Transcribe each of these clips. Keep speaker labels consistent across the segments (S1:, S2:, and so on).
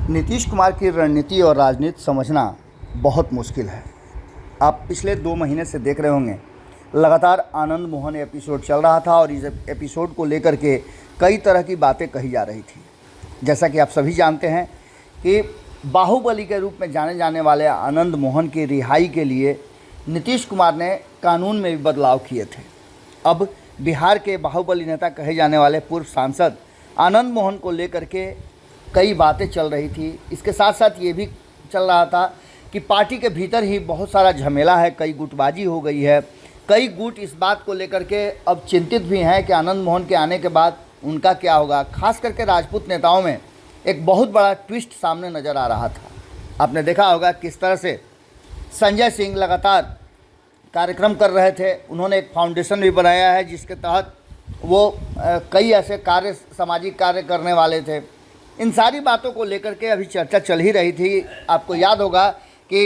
S1: नीतीश कुमार की रणनीति और राजनीति समझना बहुत मुश्किल है। आप पिछले 2 महीने से देख रहे होंगे, लगातार आनंद मोहन एपिसोड चल रहा था और इस एपिसोड को लेकर के कई तरह की बातें कही जा रही थी। जैसा कि आप सभी जानते हैं कि बाहुबली के रूप में जाने जाने वाले आनंद मोहन की रिहाई के लिए नीतीश कुमार ने कानून में भी बदलाव किए थे। अब बिहार के बाहुबली नेता कहे जाने वाले पूर्व सांसद आनंद मोहन को लेकर के कई बातें चल रही थी। इसके साथ साथ ये भी चल रहा था कि पार्टी के भीतर ही बहुत सारा झमेला है, कई गुटबाजी हो गई है। कई गुट इस बात को लेकर के अब चिंतित भी हैं कि आनंद मोहन के आने के बाद उनका क्या होगा। खास करके राजपूत नेताओं में एक बहुत बड़ा ट्विस्ट सामने नज़र आ रहा था। आपने देखा होगा किस तरह से संजय सिंह लगातार कार्यक्रम कर रहे थे। उन्होंने एक फाउंडेशन भी बनाया है जिसके तहत वो कई ऐसे कार्य, सामाजिक कार्य करने वाले थे। इन सारी बातों को लेकर के अभी चर्चा चल ही रही थी। आपको याद होगा कि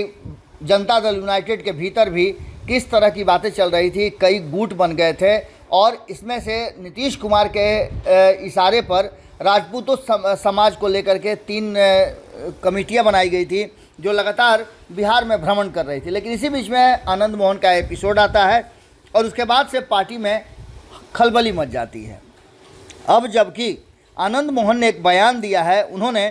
S1: जनता दल यूनाइटेड के भीतर भी किस तरह की बातें चल रही थी, कई गुट बन गए थे और इसमें से नीतीश कुमार के इशारे पर राजपूतों समाज को लेकर के 3 कमेटियां बनाई गई थी जो लगातार बिहार में भ्रमण कर रही थी। लेकिन इसी बीच में आनंद मोहन का एपिसोड आता है और उसके बाद से पार्टी में खलबली मच जाती है। अब जबकि आनंद मोहन ने एक बयान दिया है, उन्होंने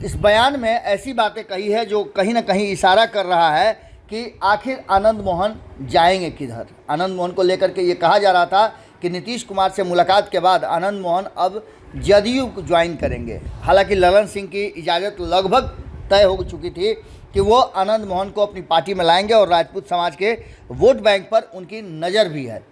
S1: इस बयान में ऐसी बातें कही है जो कहीं ना कहीं इशारा कर रहा है कि आखिर आनंद मोहन जाएंगे किधर। आनंद मोहन को लेकर के ये कहा जा रहा था कि नीतीश कुमार से मुलाकात के बाद आनंद मोहन अब जदयू को ज्वाइन करेंगे। हालांकि ललन सिंह की इजाज़त लगभग तय हो चुकी थी कि वो आनंद मोहन को अपनी पार्टी में लाएंगे और राजपूत समाज के वोट बैंक पर उनकी नज़र भी है।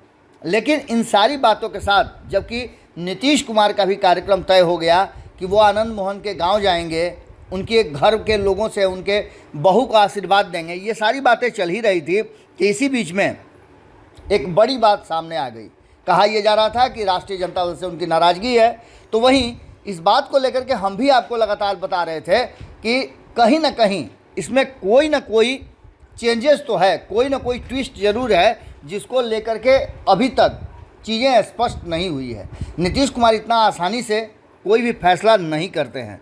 S1: लेकिन इन सारी बातों के साथ जबकि नीतीश कुमार का भी कार्यक्रम तय हो गया कि वो आनंद मोहन के गांव जाएंगे, उनके घर के लोगों से उनके बहू का आशीर्वाद देंगे, ये सारी बातें चल ही रही थी कि इसी बीच में एक बड़ी बात सामने आ गई। कहा यह जा रहा था कि राष्ट्रीय जनता दल से उनकी नाराज़गी है। तो वहीं इस बात को लेकर के हम भी आपको लगातार बता रहे थे कि कहीं ना कहीं इसमें कोई ना कोई चेंजेस तो है, कोई ना कोई ट्विस्ट ज़रूर है जिसको लेकर के अभी तक चीज़ें स्पष्ट नहीं हुई है। नीतीश कुमार इतना आसानी से कोई भी फैसला नहीं करते हैं।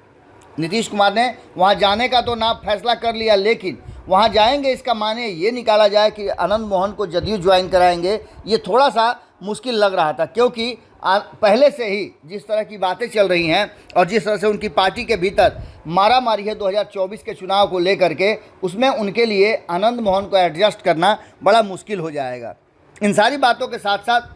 S1: नीतीश कुमार ने वहाँ जाने का तो ना फैसला कर लिया, लेकिन वहाँ जाएंगे इसका माने ये निकाला जाए कि आनंद मोहन को जदयू ज्वाइन कराएंगे, ये थोड़ा सा मुश्किल लग रहा था। क्योंकि पहले से ही जिस तरह की बातें चल रही हैं और जिस तरह से उनकी पार्टी के भीतर मारामारी है 2024 के चुनाव को लेकर के, उसमें उनके लिए आनंद मोहन को एडजस्ट करना बड़ा मुश्किल हो जाएगा। इन सारी बातों के साथ साथ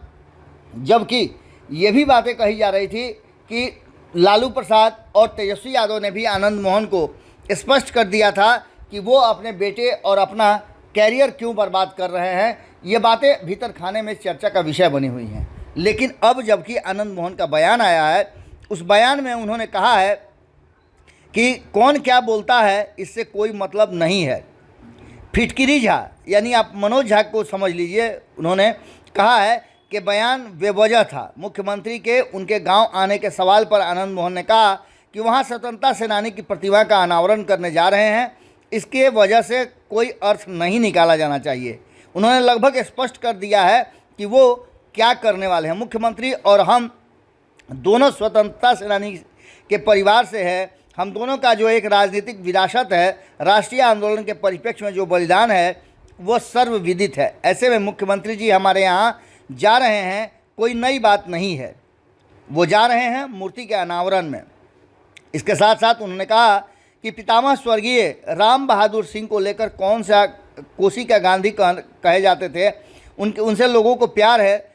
S1: जबकि ये भी बातें कही जा रही थी कि लालू प्रसाद और तेजस्वी यादव ने भी आनंद मोहन को स्पष्ट कर दिया था कि वो अपने बेटे और अपना कैरियर क्यों बर्बाद कर रहे हैं। ये बातें भीतर खाने में चर्चा का विषय बनी हुई हैं। लेकिन अब जबकि आनंद मोहन का बयान आया है, उस बयान में उन्होंने कहा है कि कौन क्या बोलता है इससे कोई मतलब नहीं है। फिटकिरी झा यानी आप मनोज झा को समझ लीजिए, उन्होंने कहा है कि बयान बेवजह था। मुख्यमंत्री के उनके गांव आने के सवाल पर आनंद मोहन ने कहा कि वहां स्वतंत्रता सेनानी की प्रतिमा का अनावरण करने जा रहे हैं, इसके वजह से कोई अर्थ नहीं निकाला जाना चाहिए। उन्होंने लगभग स्पष्ट कर दिया है कि वो क्या करने वाले हैं। मुख्यमंत्री और हम दोनों स्वतंत्रता सेनानी के परिवार से है। हम दोनों का जो एक राजनीतिक विरासत है, राष्ट्रीय आंदोलन के परिप्रेक्ष्य में जो बलिदान है वो सर्वविदित है। ऐसे में मुख्यमंत्री जी हमारे यहाँ जा रहे हैं, कोई नई बात नहीं है। वो जा रहे हैं मूर्ति के अनावरण में। इसके साथ साथ उन्होंने कहा कि पितामह स्वर्गीय राम बहादुर सिंह को लेकर कौन सा कोसी का गांधी कहे जाते थे, उनसे लोगों को प्यार है।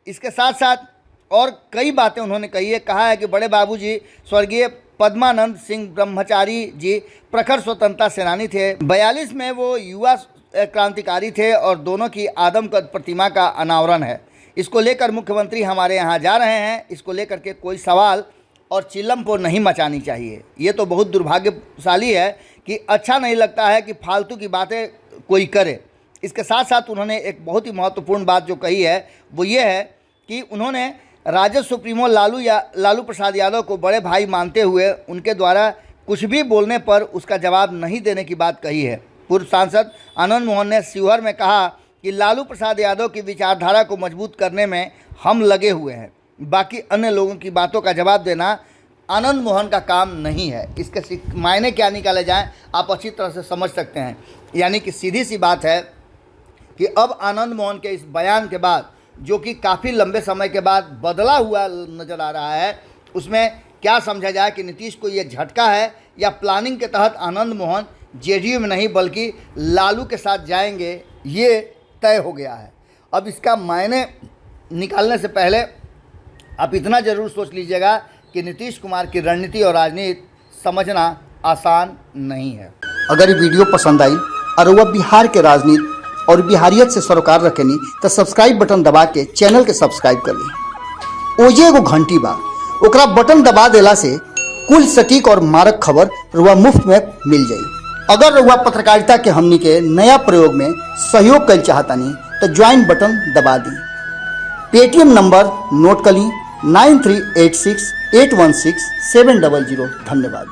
S1: इसके साथ साथ और कई बातें उन्होंने कही है। कहा है कि बड़े बाबूजी स्वर्गीय पद्मानंद सिंह ब्रह्मचारी जी प्रखर स्वतंत्रता सेनानी थे। 42 में वो युवा क्रांतिकारी थे और दोनों की आदमकद प्रतिमा का अनावरण है। इसको लेकर मुख्यमंत्री हमारे यहाँ जा रहे हैं, इसको लेकर के कोई सवाल और चिल्लम नहीं मचानी चाहिए। ये तो बहुत दुर्भाग्यशाली है कि अच्छा नहीं लगता है कि फालतू की बातें कोई करे। इसके साथ साथ उन्होंने एक बहुत ही महत्वपूर्ण बात जो कही है वो ये है कि उन्होंने राजद सुप्रीमो लालू प्रसाद यादव को बड़े भाई मानते हुए उनके द्वारा कुछ भी बोलने पर उसका जवाब नहीं देने की बात कही है। पूर्व सांसद आनंद मोहन ने शिवहर में कहा कि लालू प्रसाद यादव की विचारधारा को मजबूत करने में हम लगे हुए हैं, बाकी अन्य लोगों की बातों का जवाब देना आनंद मोहन का काम नहीं है। इसके मायने क्या निकाले जाएं आप अच्छी तरह से समझ सकते हैं। यानी कि सीधी सी बात है कि अब आनंद मोहन के इस बयान के बाद, जो कि काफ़ी लंबे समय के बाद बदला हुआ नज़र आ रहा है, उसमें क्या समझा जाए कि नीतीश को ये झटका है या प्लानिंग के तहत आनंद मोहन जेडीयू में नहीं बल्कि लालू के साथ जाएंगे, ये तय हो गया है। अब इसका मायने निकालने से पहले आप इतना ज़रूर सोच लीजिएगा कि नीतीश कुमार की रणनीति और राजनीति समझना आसान नहीं है।
S2: अगर ये वीडियो पसंद आई और वह बिहार के राजनीति और बिहारियत से सरोकार रखेनी तो सब्सक्राइब बटन दबा के चैनल के सब्सक्राइब कर ली। ओजे एगो घंटी बा, ओकरा बटन दबा देला से कुल सटीक और मारक खबर रुआ मुफ्त में मिल जाई। अगर रुआ पत्रकारिता के हमनी के नया प्रयोग में सहयोग कर चाहतानी तो ज्वाइन बटन दबा दी। पेटीएम नंबर नोट कर ली 9386816700। धन्यवाद।